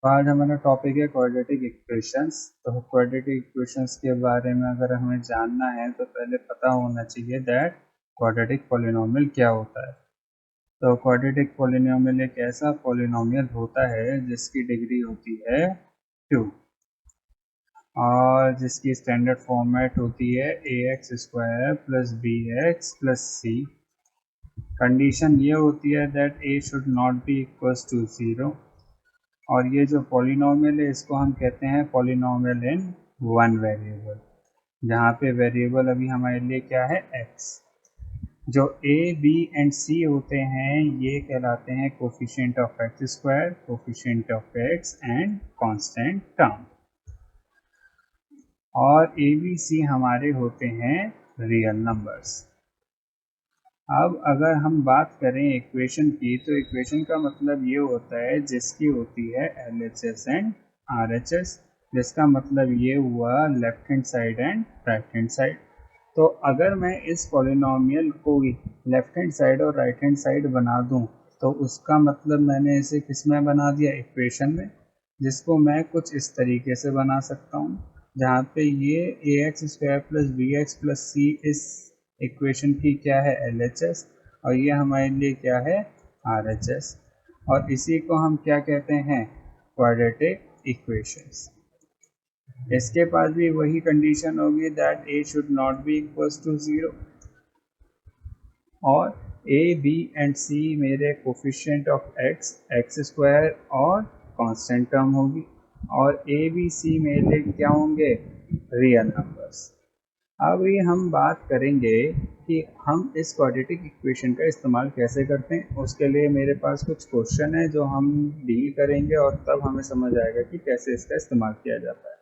तो आज हमारा टॉपिक है क्वाड्रेटिक इक्वेशंस। तो क्वाड्रेटिक इक्वेशंस के बारे में अगर हमें जानना है तो पहले पता होना चाहिए दैट क्वाड्रेटिक पॉलिनोमियल क्या होता है। तो क्वाड्रेटिक पॉलिनोमियल एक ऐसा पॉलिनोमियल होता है जिसकी डिग्री होती है 2 और जिसकी स्टैंडर्ड फॉर्मेट होती है ax square plus bx plus c। Condition ये होती है that a should not be equals to 0 और ये जो पॉलिनोमियल है इसको हम कहते हैं पॉलिनोमियल इन वन वेरिएबल, जहाँ पे वेरिएबल अभी हमारे लिए क्या है x। जो a b एंड c होते हैं ये कहलाते हैं coefficient of x square, coefficient of x and constant term. और a b c हमारे होते हैं रियल नंबर्स। अब अगर हम बात करें इक्वेशन की तो इक्वेशन का मतलब ये होता है जिसकी होती है LHS एंड RHS, जिसका मतलब ये हुआ left hand side and right hand side. तो अगर मैं इस पॉलिनोमियल को लेफ्ट हैंड साइड और राइट हैंड साइड बना दूं तो उसका मतलब मैंने इसे किस में बना दिया, इक्वेशन में, जिसको मैं कुछ इस तरीके से बना सकता हूँ जहाँ पे ये ax square plus b x plus c इस इक्वेशन की क्या है LHS और ये हमारे लिए क्या है RHS, और इसी को हम क्या कहते हैं क्वाड्रेटिक इक्वेशंस। इसके पास भी वही कंडीशन होगी that a should not be equals to 0 और a b एंड c मेरे कोफिशिएंट ऑफ x स्क्वायर और कांस्टेंट टर्म होगी, और a b c मेरे क्या होंगे, रियल नंबर्स। अब ये हम बात करेंगे कि हम इस क्वाड्रेटिक इक्वेशन का इस्तेमाल कैसे करते हैं। उसके लिए मेरे पास कुछ क्वेश्चन है जो हम डील करेंगे और तब हमें समझ आएगा कि कैसे इसका इस्तेमाल किया जाता है।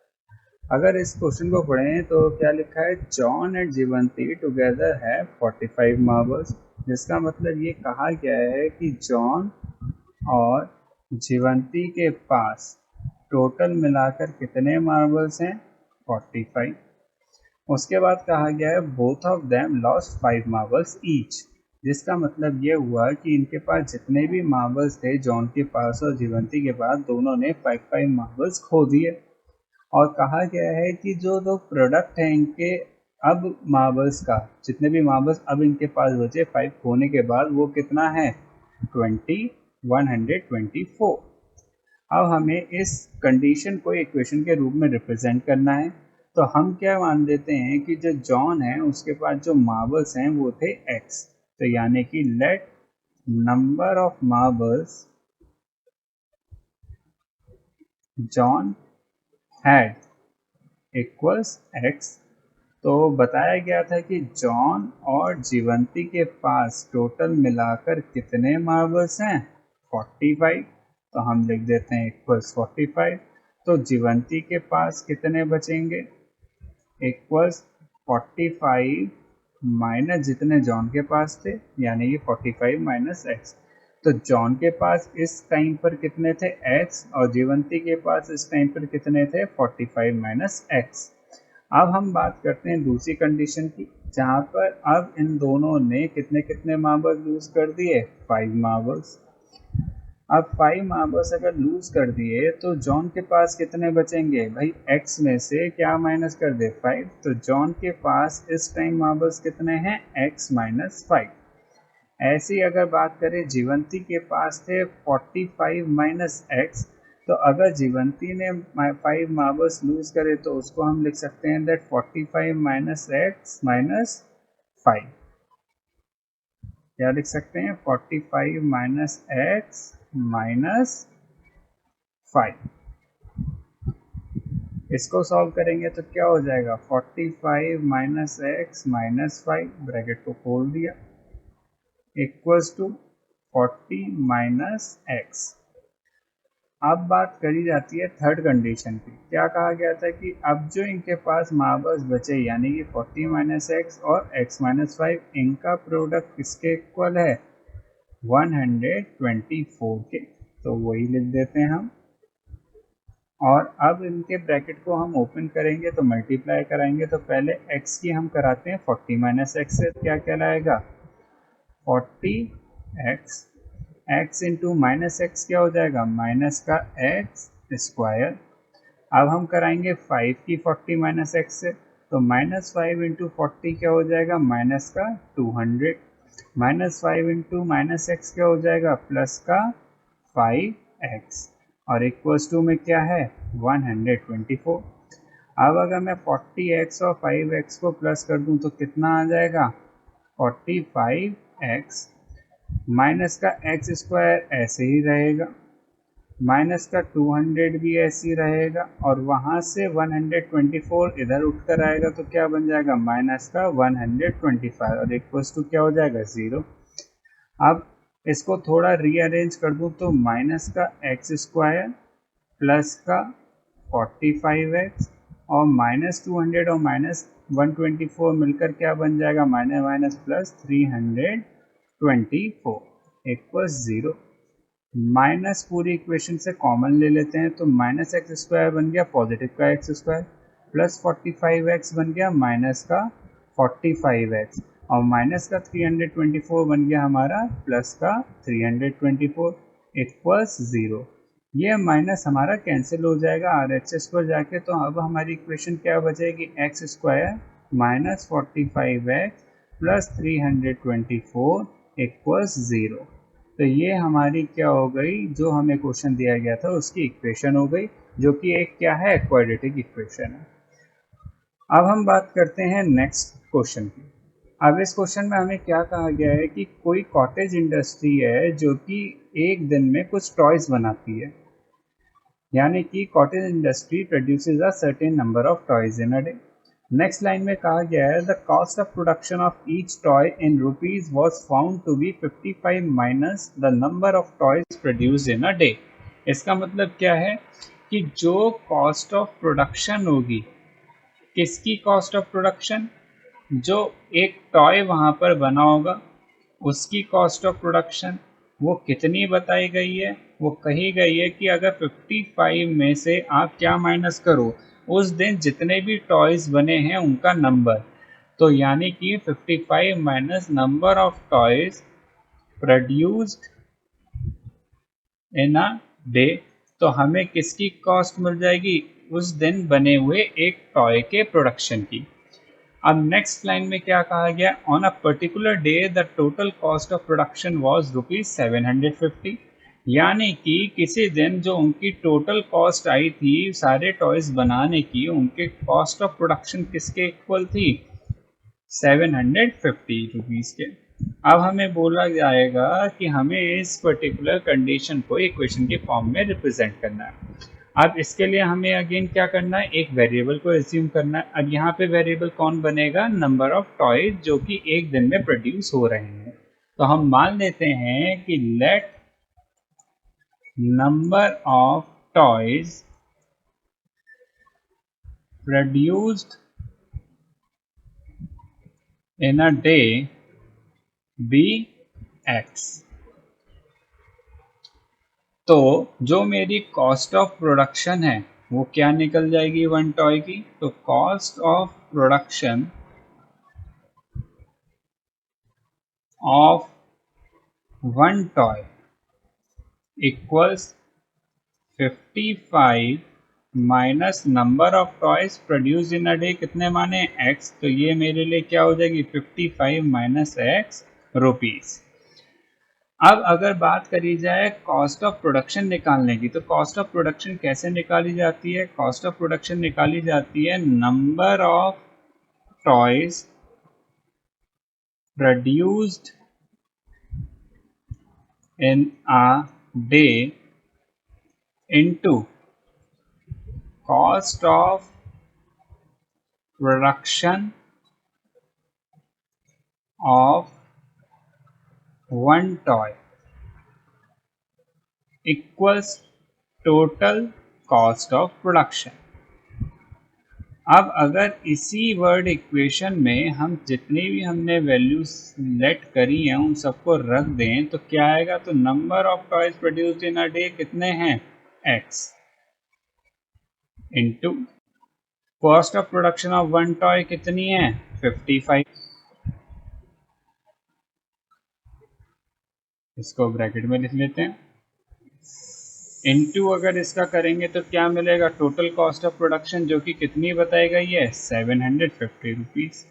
अगर इस क्वेश्चन को पढ़ें तो क्या लिखा है, जॉन एंड जीवंती टुगेदर है 45 मार्बल्स, जिसका मतलब ये कहा गया है कि जॉन और जीवंती के पास टोटल मिलाकर कितने मार्बल्स हैं, 45। उसके बाद कहा गया है both of them lost 5 marbles each, जिसका मतलब ये हुआ कि इनके पास जितने भी मार्बल्स थे जॉन के पास और जीवंती के पास, दोनों ने 5 मार्बल्स खो दिए। और कहा गया है कि जो दो प्रोडक्ट हैं इनके, अब मार्बल्स का जितने भी मार्बल्स अब इनके पास बचे 5 खोने के बाद, वो कितना है 124। अब हमें इस कंडीशन को इक्वेशन के रूप में रिप्रेजेंट करना है। तो हम क्या मान लेते हैं कि जो जॉन है उसके पास जो मार्बल्स हैं वो थे x, तो यानी कि let number of marbles John had equals x। तो बताया गया था कि जॉन और जीवंती के पास टोटल मिलाकर कितने मार्बल्स हैं, 45। तो हम लिख देते हैं इक्वल्स 45। तो जीवंती के पास कितने बचेंगे, इक्वल्स 45 माइनस जितने जॉन के पास थे, यानी कि 45 माइनस एक्स। तो जॉन के पास इस टाइम पर कितने थे, x, और जीवंती के पास इस टाइम पर कितने थे, 45 माइनस एक्स। अब हम बात करते हैं दूसरी कंडीशन की, जहाँ पर अब इन दोनों ने कितने कितने मार्बल्स लूज कर दिए, 5 मार्बल्स। अब 5 मार्बल्स अगर लूज कर दिए तो जॉन के पास कितने बचेंगे, भाई x में से क्या माइनस कर दे, 5। तो जॉन के पास इस टाइम मार्बल्स कितने हैं, x माइनस 5। ऐसी अगर बात करें जीवंती के पास थे 45 माइनस एक्स, तो अगर जीवंती ने 5 मार्बल्स लूज करे तो उसको हम लिख सकते हैं दैट 45 माइनस एक्स माइनस 5। क्या लिख सकते हैं, 45 माइनस एक्स माइनस 5। इसको सॉल्व करेंगे तो क्या हो जाएगा, 45 माइनस एक्स माइनस 5, ब्रैकेट को खोल दिया, इक्वल्स टू 40 माइनस एक्स। अब बात करी जाती है थर्ड कंडीशन की। क्या कहा गया था कि अब जो इनके पास मार्बल्स बचे, यानी कि 40 माइनस एक्स और x माइनस 5, इनका प्रोडक्ट किसके इक्वल है, 124 के। तो वही लिख देते हैं हम। और अब इनके ब्रैकेट को हम ओपन करेंगे तो मल्टीप्लाई कराएंगे, तो पहले x की हम कराते हैं 40 माइनस एक्स से, क्या कहलाएगा 40x, x into minus x क्या हो जाएगा, माइनस का x स्क्वायर। अब हम कराएंगे 5 की 40 माइनस एक्स से, तो माइनस 5 इंटू 40 क्या हो जाएगा, माइनस का 200, माइनस 5 इंटू माइनस एक्स क्या हो जाएगा, प्लस का 5x, और इक्वल्स टू में क्या है 124। अब अगर मैं 40x और 5x को प्लस कर दूं तो कितना आ जाएगा 45x, माइनस का एक्स स्क्वायर ऐसे ही रहेगा, माइनस का 200 भी ऐसे ही रहेगा, और वहाँ से 124 इधर उठकर आएगा तो क्या बन जाएगा माइनस का 125, और इक्वल्स टू क्या हो जाएगा 0। अब इसको थोड़ा रीअरेंज कर दूं तो माइनस का एक्स स्क्वायर प्लस का 45x और माइनस 200 और माइनस 124 मिलकर क्या बन जाएगा, minus minus plus 324 equals 0। Minus पूरी इक्वेशन से कॉमन ले लेते हैं तो माइनस एक्स स्क्वायर बन गया पॉजिटिव का एक्स स्क्वायर, प्लस 45x बन गया माइनस का 45x, और माइनस का 324 बन गया हमारा प्लस का 324 इक्वल्स 0। ये माइनस हमारा कैंसिल हो जाएगा RHS पर जाके, तो अब हमारी इक्वेशन क्या बचेगी, x square minus 45x plus 324 equals 0। तो ये हमारी क्या हो गई, जो हमें क्वेश्चन दिया गया था उसकी इक्वेशन हो गई, जो कि एक क्या है क्वाड्रेटिक इक्वेशन है। अब हम बात करते हैं नेक्स्ट क्वेश्चन की। अब इस क्वेश्चन में हमें क्या कहा गया है कि कोई कॉटेज इंडस्ट्री है जो कि एक दिन में कुछ टॉयज बनाती है, यानी कि cottage industry produces a certain number of toys in a day. Next line में कहा गया है the cost of production of each toy in rupees was found to be 55 minus the number of toys produced in a day. इसका मतलब क्या है कि जो कॉस्ट ऑफ प्रोडक्शन होगी, किसकी कॉस्ट ऑफ प्रोडक्शन, जो एक टॉय वहाँ पर बना होगा उसकी कॉस्ट ऑफ प्रोडक्शन वो कितनी बताई गई है, वो कही गई है कि अगर 55 में से आप क्या माइनस करो, उस दिन जितने भी टॉयज बने हैं उनका नंबर, तो यानी कि 55 minus number of toys produced in a day, तो हमें किसकी कॉस्ट मिल जाएगी, उस दिन बने हुए एक टॉय के प्रोडक्शन की। अब नेक्स्ट लाइन में क्या कहा गया, on a particular day the total cost of production was rupees 750, यानी कि किसी दिन जो उनकी टोटल कॉस्ट आई थी सारे टॉयज बनाने की, उनके कॉस्ट ऑफ प्रोडक्शन किसके इक्वल थी, 750 रुपीज के। अब हमें बोला जाएगा कि हमें इस पर्टिकुलर कंडीशन को इक्वेशन के फॉर्म में रिप्रेजेंट करना है। अब इसके लिए हमें अगेन क्या करना है, एक वेरिएबल को एज्यूम करना है। अब यहाँ पे वेरिएबल कौन बनेगा, नंबर ऑफ टॉयज जो कि एक दिन में प्रोड्यूस हो रहे हैं। तो हम मान लेते हैं कि let number of toys produced in a day be x. तो जो मेरी कॉस्ट ऑफ प्रोडक्शन है वो क्या निकल जाएगी वन टॉय की, तो cost of production of one toy equals 55 minus number of toys produce in a day, कितने माने x, तो ये मेरे लिए क्या हो जाएगी 55 माइनस एक्स रुपीज। अब अगर बात करी जाए कॉस्ट ऑफ प्रोडक्शन निकालने की, तो कॉस्ट ऑफ प्रोडक्शन कैसे निकाली जाती है, कॉस्ट ऑफ प्रोडक्शन निकाली जाती है number of toys produced in a day into cost of production of one toy equals total cost of production. अब अगर इसी वर्ड इक्वेशन में हम जितनी भी हमने वैल्यूज लेट करी हैं उन सबको रख दें तो क्या आएगा, तो number of toys produced in a day कितने हैं x into cost of production of one toy कितनी है 55, इसको ब्रैकेट में लिख लेते हैं इनटू अगर इसका करेंगे तो क्या मिलेगा, टोटल कॉस्ट ऑफ प्रोडक्शन, जो कि कितनी बताई गई है, 750 रुपीज़।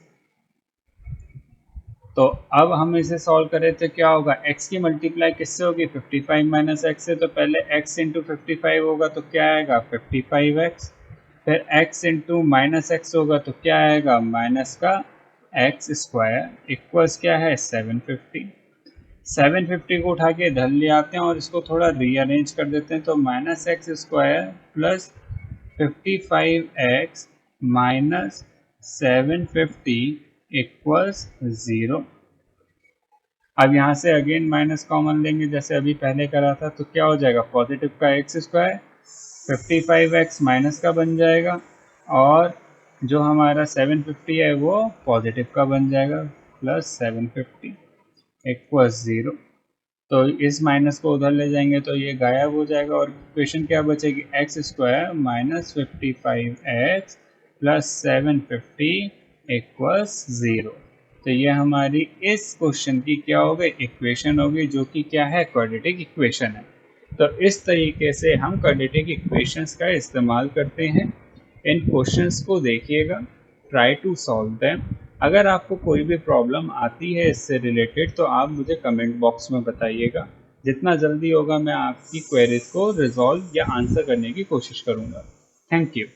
तो अब हम इसे सॉल्व करें तो क्या होगा, x की मल्टीप्लाई किससे होगी, 55 माइनस एक्स से। तो पहले x इंटू 55 होगा तो क्या आएगा, 55x। फिर x इंटू माइनस एक्स होगा तो क्या आएगा, माइनस का एक्स स्क्वायर इक्वल्स क्या है, 750। 750 को उठा के इधर ले आते हैं और इसको थोड़ा रीअरेंज कर देते हैं। तो minus x square plus 55x minus 750 equals 0। अब यहाँ से अगेन माइनस कॉमन लेंगे जैसे अभी पहले करा था, तो क्या हो जाएगा, पॉजिटिव का एक्स स्क्वायर 55x माइनस का बन जाएगा, और जो हमारा 750 है वो पॉजिटिव का बन जाएगा, प्लस 750 इक्वल्स 0। तो इस माइनस को उधर ले जाएंगे तो ये गायब हो जाएगा, और इक्वेशन क्या बचेगी, x square minus 55x plus 750 equals 0। तो ये हमारी इस क्वेश्चन की क्या होगी, इक्वेशन होगी, जो कि क्या है, क्वाड्रेटिक इक्वेशन है। तो इस तरीके से हम क्वाड्रेटिक इक्वेशंस का इस्तेमाल करते हैं। इन क्वेश्चंस को देखिएगा, ट्राई टू सॉल्व देम। अगर आपको कोई भी प्रॉब्लम आती है इससे रिलेटेड तो आप मुझे कमेंट बॉक्स में बताइएगा। जितना जल्दी होगा मैं आपकी क्वेरीज को रिजॉल्व या आंसर करने की कोशिश करूँगा। Thank you.